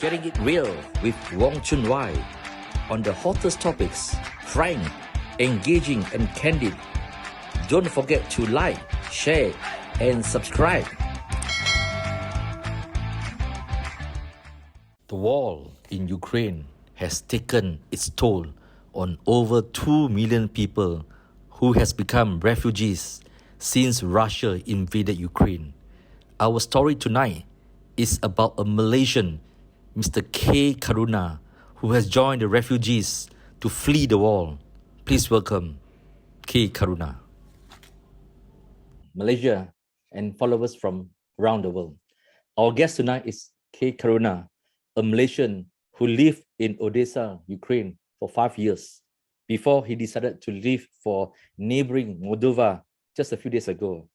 Getting it real with RealChunWai on the hottest topics, frank, engaging and candid. Don't forget to like, share and subscribe. The war in Ukraine has taken its toll on over 2 million people who has become refugees since Russia invaded Ukraine. Our story tonight is about a Malaysian, Mr. K.Karuna, who has joined the refugees to flee the war. Please welcome K.Karuna. Malaysia and followers from around the world. Our guest tonight is K.Karuna, a Malaysian who lived in Odessa, Ukraine for 5 years before he decided to leave for neighboring Moldova just a few days ago.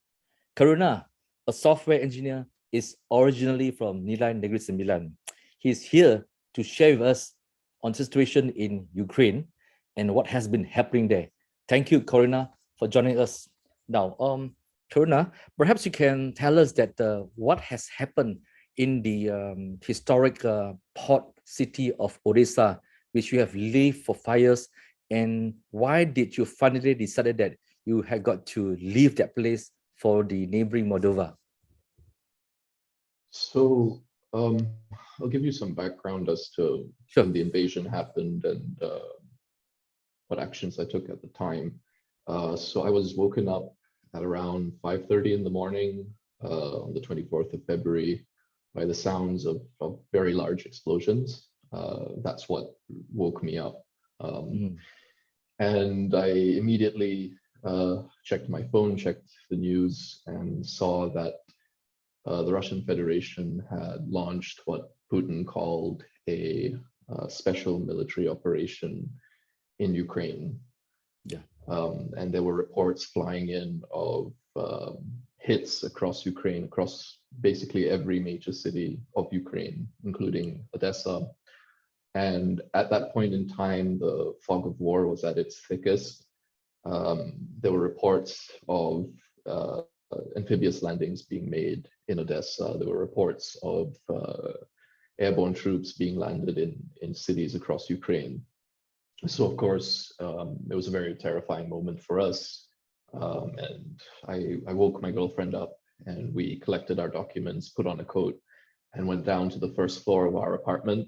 Karuna, a software engineer, is originally from Nilai Negeri Sembilan. He's here to share with us on the situation in Ukraine and what has been happening there. Thank you, Karuna, for joining us. Now, Karuna, perhaps you can tell us that what has happened in the historic port city of Odessa, which you have lived for 5 years, and why did you finally decided that you had got to leave that place for the neighboring Moldova? So I'll give you some background as to when the invasion happened and what actions I took at the time. So I was woken up at around 5:30 in the morning on the 24th of February by the sounds of very large explosions. That's what woke me up. And I immediately checked my phone, checked the news, and saw that the Russian Federation had launched what Putin called a special military operation in Ukraine. And there were reports flying in of hits across Ukraine, across basically every major city of Ukraine, including Odessa. And at that point in time, the fog of war was at its thickest. There were reports of amphibious landings being made in Odessa. There were reports of airborne troops being landed in cities across Ukraine. So of course, it was a very terrifying moment for us. And I woke my girlfriend up and we collected our documents, put on a coat, and went down to the first floor of our apartment.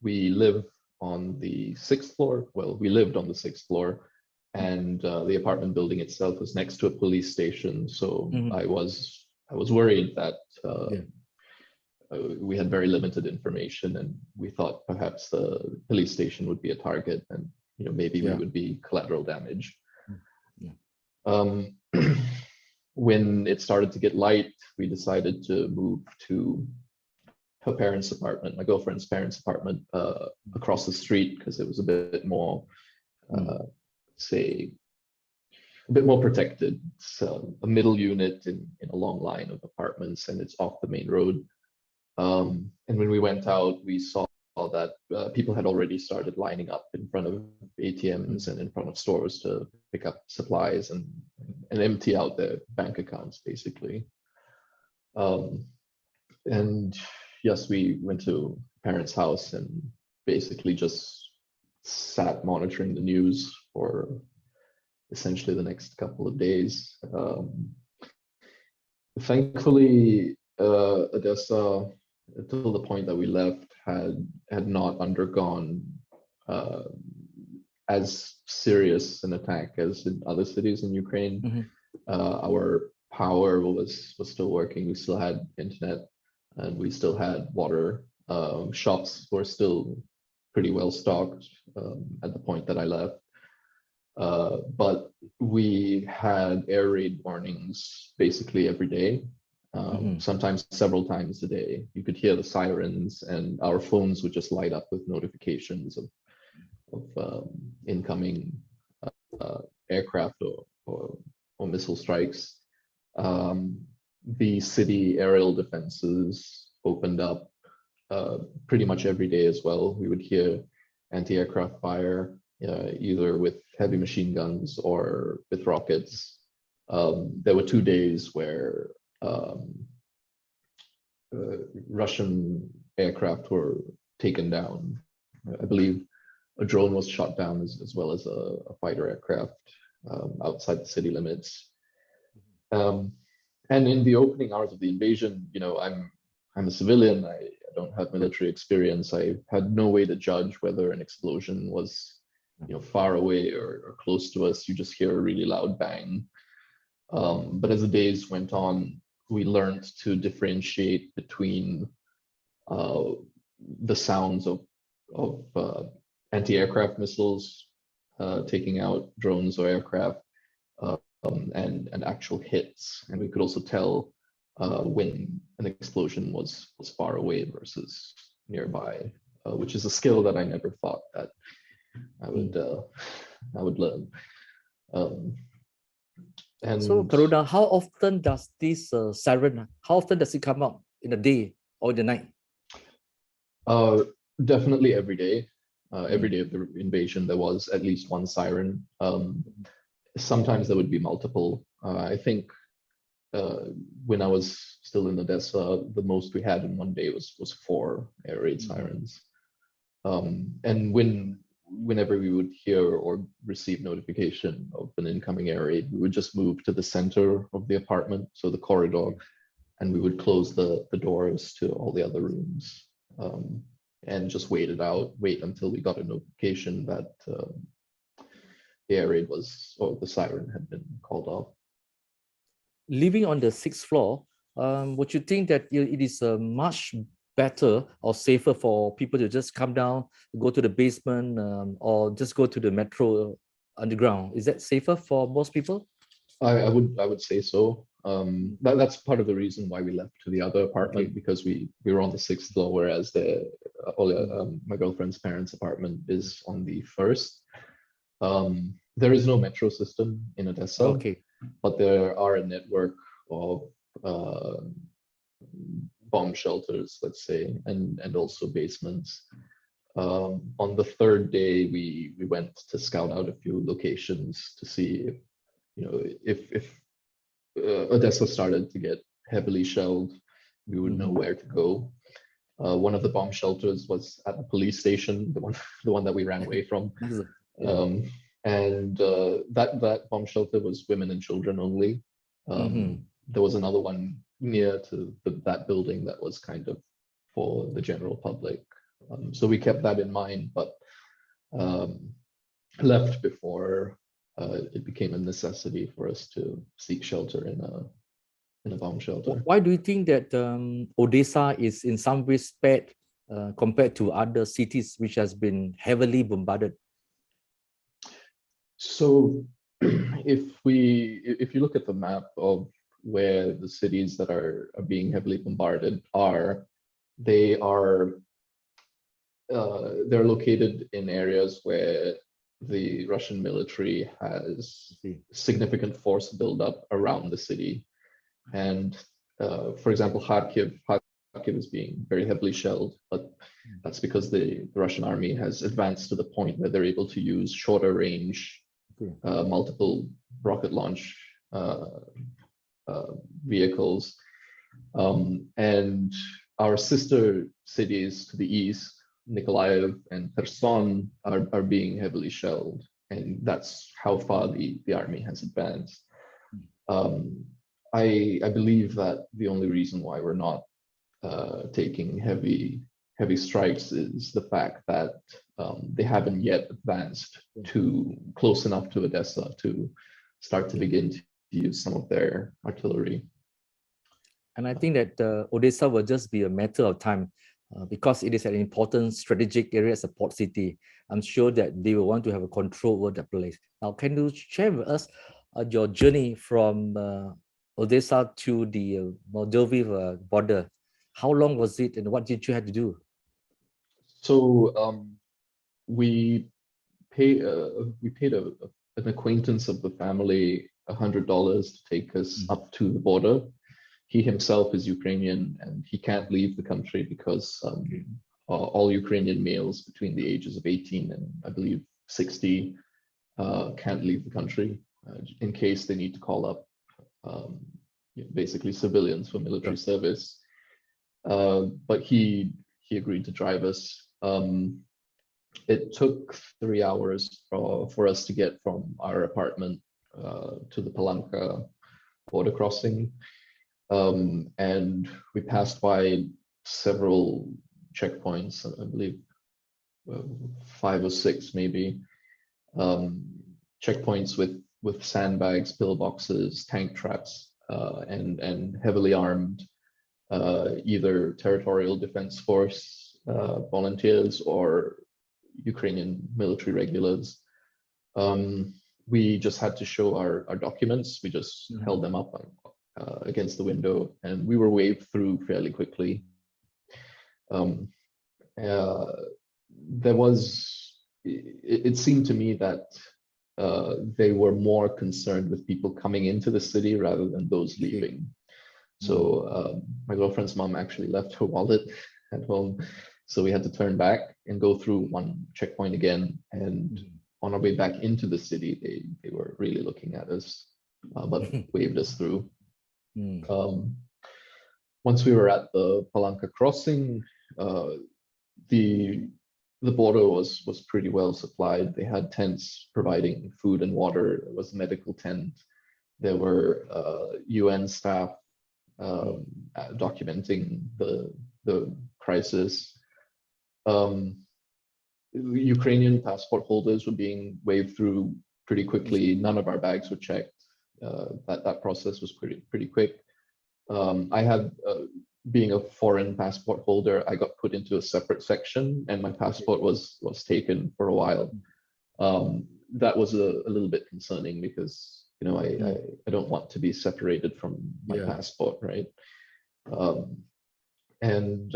We live on the 6th floor. Well, we lived on the 6th floor. And the apartment building itself was next to a police station. So I was worried that we had very limited information, and we thought perhaps the police station would be a target, and maybe we would be collateral damage. When it started to get light, we decided to move to her parents' apartment, my girlfriend's parents' apartment, across the street, because it was a bit more say a bit more protected. It's a middle unit in a long line of apartments, and it's off the main road. And when we went out, we saw that people had already started lining up in front of ATMs and in front of stores to pick up supplies and empty out their bank accounts, basically. And yes, we went to parents' house and basically just sat monitoring the news for essentially the next couple of days. Thankfully, Odessa, until the point that we left, had not undergone as serious an attack as in other cities in Ukraine. Our power was still working. We still had internet, and we still had water. Shops were still pretty well stocked at the point that I left. But we had air raid warnings basically every day, sometimes several times a day. You could hear the sirens, and our phones would just light up with notifications of incoming aircraft or missile strikes. The city aerial defenses opened up pretty much every day as well. We would hear anti-aircraft fire, either with heavy machine guns or with rockets. There were 2 days where Russian aircraft were taken down. I believe a drone was shot down as well as a fighter aircraft outside the city limits. And in the opening hours of the invasion, I'm a civilian. I don't have military experience. I had no way to judge whether an explosion was, far away or close to us. You just hear a really loud bang. But as the days went on, we learned to differentiate between the sounds of anti-aircraft missiles taking out drones or aircraft, and actual hits. And we could also tell when an explosion was far away versus nearby, which is a skill that I never thought that I would learn. And so, Karuna, how often does this siren, how often does it come out in the day or in the night? Definitely every day. Every day of the invasion, there was at least one siren. Sometimes there would be multiple. I think when I was still in Odessa, the most we had in one day was 4 air raid sirens. And whenever we would hear or receive notification of an incoming air raid, we would just move to the center of the apartment, so the corridor, and we would close the doors to all the other rooms, and just wait until we got a notification that the air raid or the siren had been called off. Living on the 6th floor, would you think that it is much better or safer for people to just come down, go to the basement, or just go to the metro underground? Is that safer for most people? I would say so. That's part of the reason why we left to the other apartment, because we were on the 6th floor, whereas my girlfriend's parents' apartment is on the 1st. There is no metro system in Odessa. Okay. But there are a network of bomb shelters, let's say, and also basements. On the 3rd day, we went to scout out a few locations to see if Odessa started to get heavily shelled, we would know where to go. One of the bomb shelters was at the police station, the one that we ran away from. And that bomb shelter was women and children only. There was another one near to that building that was kind of for the general public. So we kept that in mind, but left before it became a necessity for us to seek shelter in a bomb shelter. Why do you think that Odessa is in some ways spared compared to other cities which has been heavily bombarded? So if you look at the map of where the cities that are being heavily bombarded are, they're located in areas where the Russian military has significant force build up around the city. And for example, Kharkiv is being very heavily shelled, but that's because the Russian army has advanced to the point where they're able to use shorter range multiple rocket launch vehicles. And our sister cities to the east, Nikolaev and Kherson, are being heavily shelled, and that's how far the army has advanced. I believe that the only reason why we're not taking heavy strikes is the fact that they haven't yet advanced to close enough to Odessa to start to begin to use some of their artillery. And I think that Odessa will just be a matter of time because it is an important strategic area as a port city. I'm sure that they will want to have a control over the place. Now, can you share with us your journey from Odessa to the Moldova border? How long was it, and what did you have to do? So we paid an acquaintance of the family $100 to take us up to the border. He himself is Ukrainian, and he can't leave the country because all Ukrainian males between the ages of 18 and I believe 60 can't leave the country in case they need to call up basically civilians for military service. But he he agreed to drive us. It took 3 hours for us to get from our apartment to the Palanca border crossing. And we passed by several checkpoints, I believe 5 or 6 maybe, checkpoints with sandbags, pillboxes, tank traps, and heavily armed either territorial defense force volunteers or Ukrainian military regulars. We just had to show our documents. We just held them up against the window, and we were waved through fairly quickly. It seemed to me that they were more concerned with people coming into the city rather than those leaving. So my girlfriend's mom actually left her wallet at home, so we had to turn back and go through one checkpoint again. And on our way back into the city, they were really looking at us, but waved us through. Once we were at the Palanca crossing, the border was pretty well supplied. They had tents providing food and water. There was a medical tent. There were UN staff documenting the crisis. Ukrainian passport holders were being waved through pretty quickly. None of our bags were checked. That process was pretty quick. I had, being a foreign passport holder, I got put into a separate section, and my passport was taken for a while. That was a little bit concerning because, you know, I don't want to be separated from my passport, right? And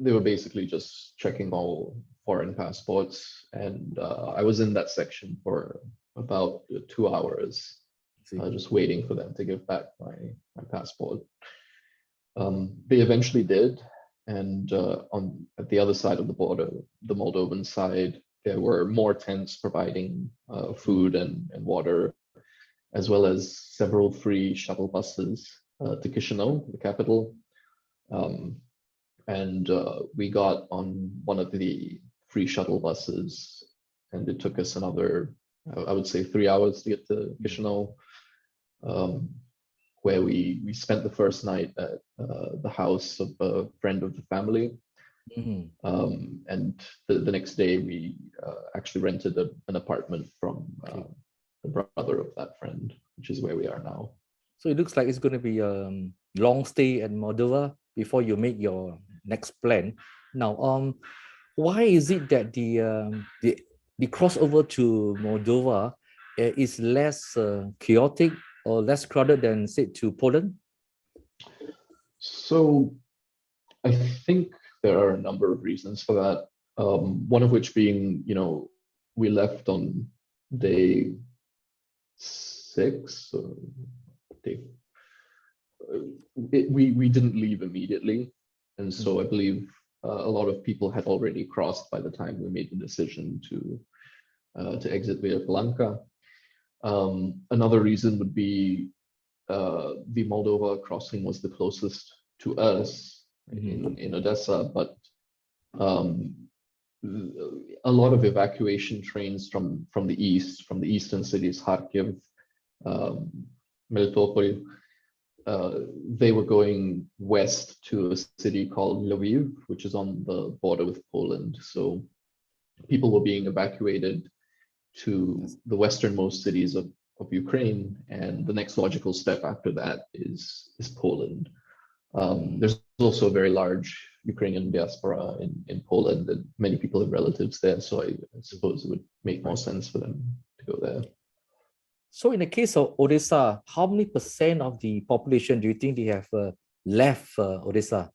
they were basically just checking all foreign passports, and I was in that section for about 2 hours, just waiting for them to give back my passport. They eventually did, and at the other side of the border, the Moldovan side, there were more tents providing food and water, as well as several free shuttle buses to Chisinau, the capital. And we got on one of the free shuttle buses, and it took us another, I would say, 3 hours to get to Chisinau, where we spent the first night at the house of a friend of the family. And the next day we actually rented an apartment from the brother of that friend, which is where we are now. So it looks like it's going to be a long stay in Moldova before you make your next plan. Now, why is it that the crossover to Moldova is less chaotic or less crowded than, say, to Poland? So I think there are a number of reasons for that. One of which being, you know, we left on day 6. We didn't leave immediately, and so I believe a lot of people had already crossed by the time we made the decision to exit via Palanca. Another reason would be the Moldova crossing was the closest to us in Odessa, but a lot of evacuation trains from the east, from the eastern cities, Kharkiv, Melitopol, they were going west to a city called Lviv, which is on the border with Poland. So people were being evacuated to the westernmost cities of Ukraine, and the next logical step after that is Poland. There's also a very large Ukrainian diaspora in Poland, and many people have relatives there, so I suppose it would make more sense for them to go there. So in the case of Odessa, how many % of the population do you think they have left Odessa?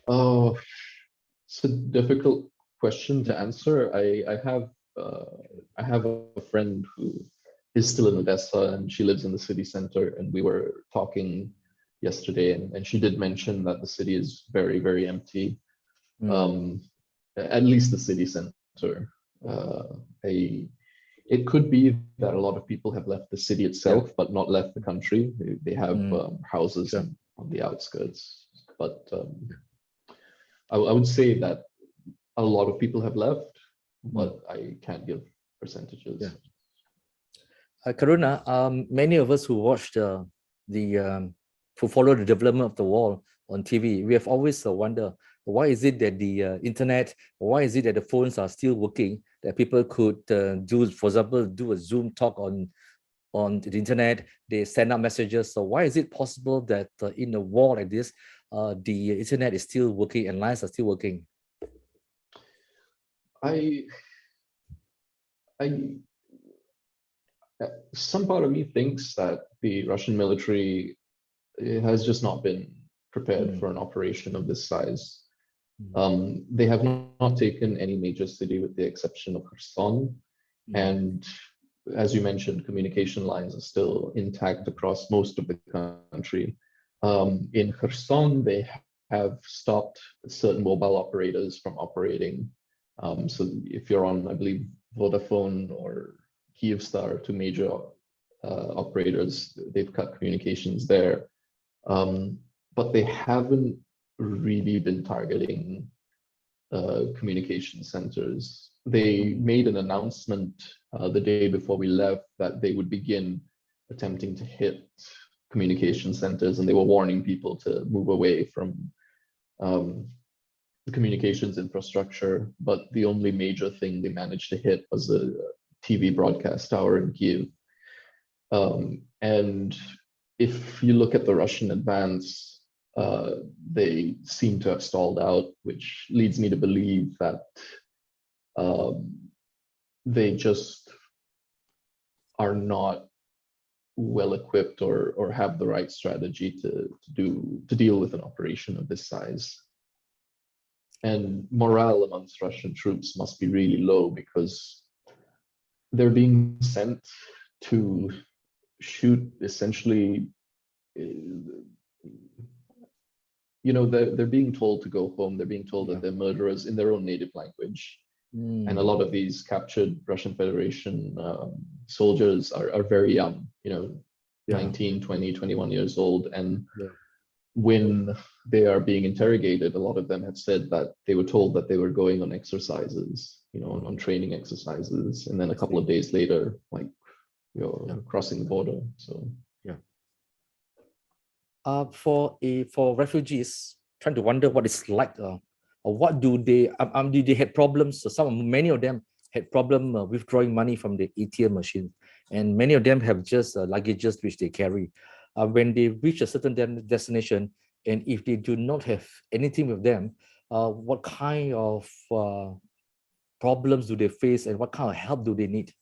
It's a difficult question to answer. I have a friend who is still in Odessa, and she lives in the city center, and we were talking yesterday, and she did mention that the city is very, very empty. At least the city center. It could be that a lot of people have left the city itself, but not left the country. They have houses on the outskirts, but I would say that a lot of people have left, but I can't give percentages. Yeah. Karuna, many of us who watched who follow the development of the wall on TV, we have always wondered, why is it that the internet, why is it that the phones are still working, that people could do, for example, do a Zoom talk on the internet, they send out messages. So why is it possible that in a war like this, the internet is still working and lines are still working? I some part of me thinks that the Russian military has just not been prepared for an operation of this size. They have not taken any major city with the exception of Kherson. And as you mentioned, communication lines are still intact across most of the country. In Kherson, they have stopped certain mobile operators from operating. So if you're on, I believe, Vodafone or Kyivstar, two major operators, they've cut communications there. But they haven't really been targeting communication centers. They made an announcement the day before we left that they would begin attempting to hit communication centers, and they were warning people to move away from the communications infrastructure. But the only major thing they managed to hit was a TV broadcast tower in Kiev. And if you look at the Russian advance, they seem to have stalled out, which leads me to believe that they just are not well equipped or have the right strategy to deal with an operation of this size. And morale amongst Russian troops must be really low because they're being sent to shoot essentially, they're being told to go home. They're being told that they're murderers in their own native language. And a lot of these captured Russian Federation soldiers are very young, 19, 20, 21 years old. And when they are being interrogated, a lot of them have said that they were told that they were going on exercises, on training exercises. And then a couple of days later, crossing the border. So for refugees, trying to wonder what it's like, or what do they had problems. So many of them had problem withdrawing money from the ATM machine, and many of them have just luggages which they carry. When they reach a certain destination, and if they do not have anything with them, what kind of problems do they face, and what kind of help do they need?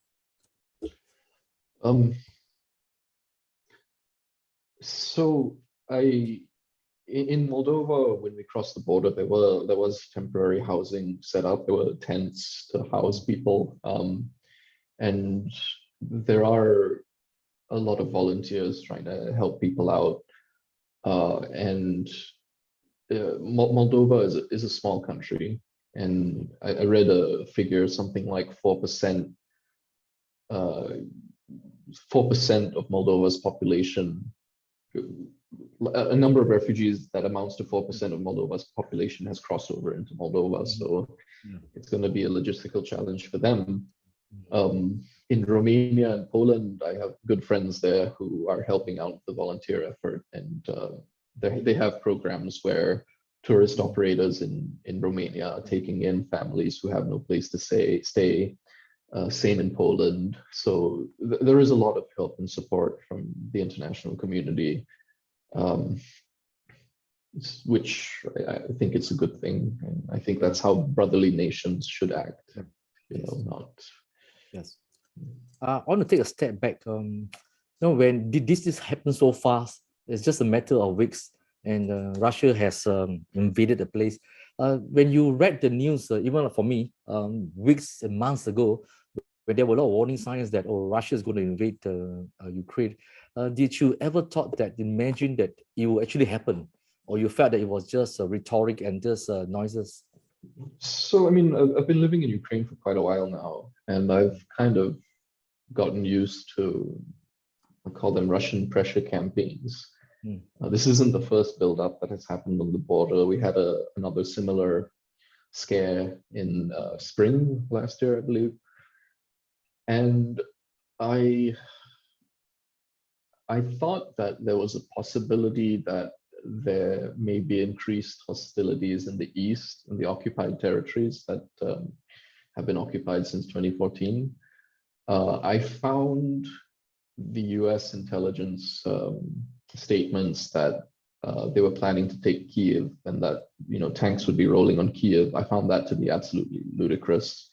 So in Moldova, when we crossed the border, there was temporary housing set up. There were tents to house people, and there are a lot of volunteers trying to help people out. And Moldova is a small country, and I read a figure, something like 4%. 4% of Moldova's population, a number of refugees that amounts to 4% of Moldova's population has crossed over into Moldova. So it's going to be a logistical challenge for them. In Romania and Poland, I have good friends there who are helping out the volunteer effort. And they have programs where tourist operators in Romania are taking in families who have no place to stay. Same in Poland. So there is a lot of help and support from the international community, which I think it's a good thing. And I think that's how brotherly nations should act, not. Yes. I want to take a step back. When this happened so fast, it's just a matter of weeks, and Russia has invaded the place. When you read the news, even for me, weeks and months ago, when there were a lot of warning signs that Russia is going to invade Ukraine, did you ever imagine that it will actually happen, or you felt that it was just rhetoric and just noises? So I mean, I've been living in Ukraine for quite a while now, and I've kind of gotten used to, I call them Russian pressure campaigns. Mm. This isn't the first build-up that has happened on the border. We had another similar scare in spring last year, I believe. And I thought that there was a possibility that there may be increased hostilities in the east, in the occupied territories that have been occupied since 2014. I found the US intelligence statements that they were planning to take Kiev and that tanks would be rolling on Kiev. I found that to be absolutely ludicrous.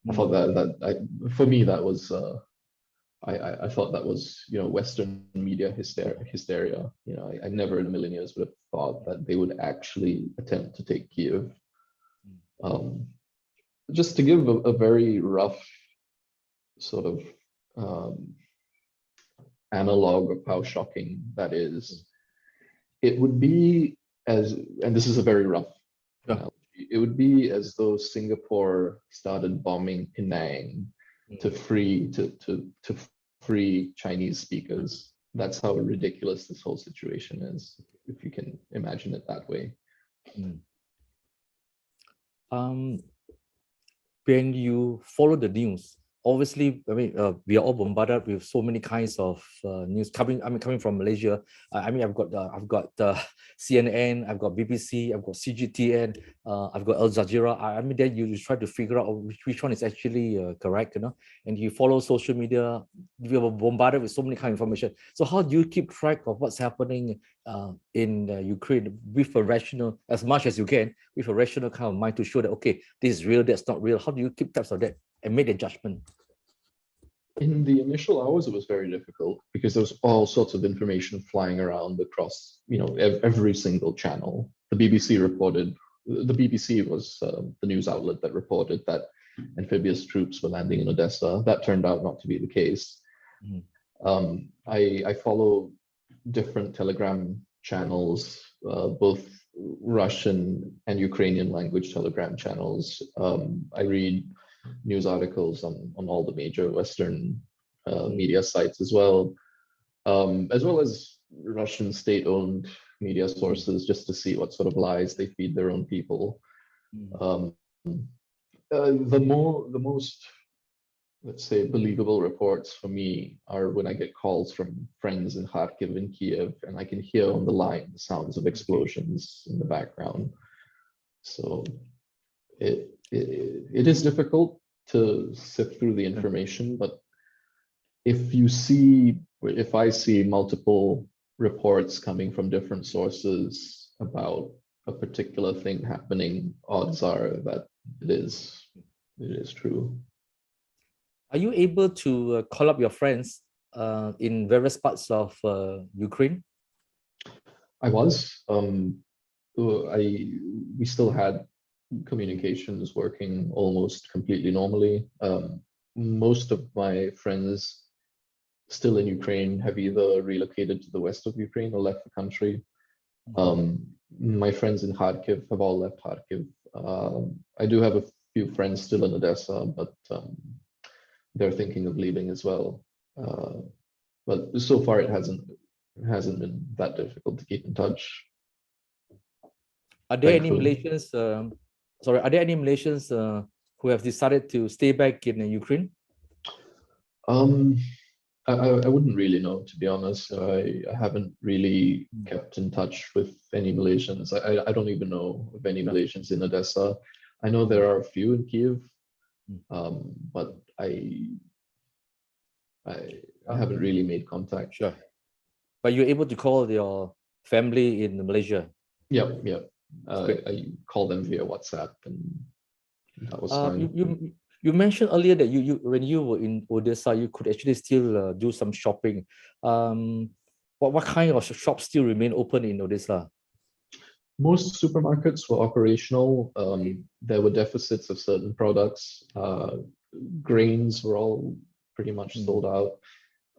I thought for me that was I thought that was Western media hysteria. I never in a million years would have thought that they would actually attempt to take Kiev. Just to give a very rough sort of analog of how shocking that is, it would be and this is a very rough analogy, it would be as though Singapore started bombing Penang to free Chinese speakers. That's how ridiculous this whole situation is, if you can imagine it that way. When you follow the news, obviously, I mean, we are all bombarded with so many kinds of news coming. I mean, coming from Malaysia. I've got CNN, I've got BBC, I've got CGTN, I've got Al Jazeera. Then you try to figure out which one is actually correct, And you follow social media. We are bombarded with so many kind of information. So how do you keep track of what's happening in Ukraine with a rational, as much as you can, with a rational kind of mind to show that okay, this is real, that's not real? How do you keep tabs of that and make a judgment? In the initial hours, it was very difficult because there was all sorts of information flying around across, every single channel. The BBC was the news outlet that reported that amphibious troops were landing in Odessa. That turned out not to be the case. I follow different Telegram channels, both Russian and Ukrainian language Telegram channels. I read news articles on all the major Western media sites as well as Russian state-owned media sources, just to see what sort of lies they feed their own people. The most, let's say, believable reports for me are when I get calls from friends in Kharkiv and Kiev, and I can hear on the line the sounds of explosions in the background. So it is difficult to sift through the information, but if I see multiple reports coming from different sources about a particular thing happening, odds are that it is true. Are you able to call up your friends in various parts of Ukraine? I was. We still had communications working almost completely normally. Most of my friends still in Ukraine have either relocated to the west of Ukraine or left the country. My friends in Kharkiv have all left Kharkiv. I do have a few friends still in Odessa, but they're thinking of leaving as well. But so far it hasn't been that difficult to keep in touch. Are there any Malaysians? Are there any Malaysians who have decided to stay back in Ukraine? I wouldn't really know, to be honest. I haven't really kept in touch with any Malaysians. I don't even know of any Malaysians in Odessa. I know there are a few in Kiev, but I haven't really made contact. Sure. But you're able to call your family in Malaysia? Yep. I call them via WhatsApp, and that was fine. You mentioned earlier that you when you were in Odessa, you could actually still do some shopping. What kind of shops still remain open in Odessa? Most supermarkets were operational. There were deficits of certain products. Grains were all pretty much sold out.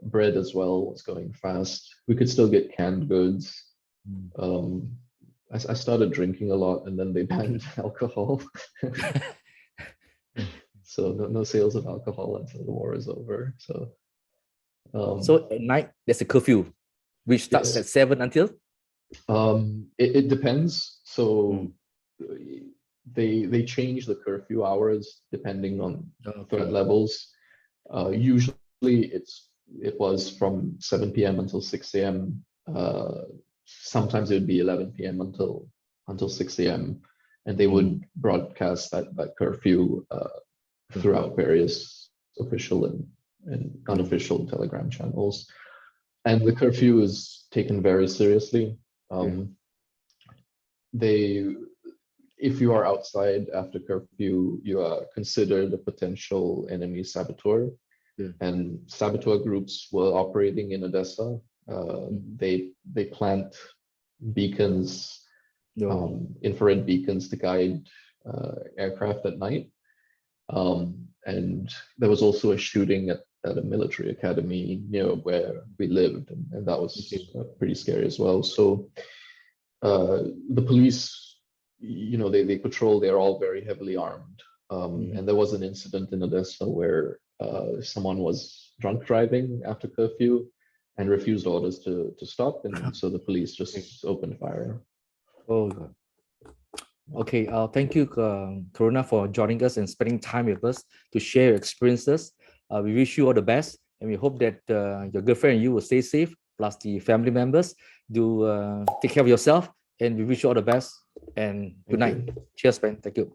Bread as well was going fast. We could still get canned goods. I started drinking a lot, and then they banned alcohol. So no sales of alcohol until the war is over. So at night there's a curfew. which starts Yes. at 7 until? It depends. So Mm. they change the curfew hours depending on threat Okay. levels. Usually it was from 7 p.m. until 6 a.m. Sometimes it would be 11 p.m. until 6 a.m. And they would broadcast that curfew throughout various official and unofficial Telegram channels. And the curfew is taken very seriously. If you are outside after curfew, you are considered a potential enemy saboteur. And saboteur groups were operating in Odessa. They plant beacons, infrared beacons to guide aircraft at night. And there was also a shooting at a military academy near where we lived, and that was pretty scary as well. So the police, they patrol. They're all very heavily armed. And there was an incident in Odessa where someone was drunk driving after curfew and refused orders to stop, and so the police just opened fire. Oh, God. Okay, thank you, Karuna, for joining us and spending time with us to share your experiences. We wish you all the best, and we hope that your girlfriend and you will stay safe, plus the family members. Do take care of yourself, and we wish you all the best. And good night. Cheers, man. Thank you.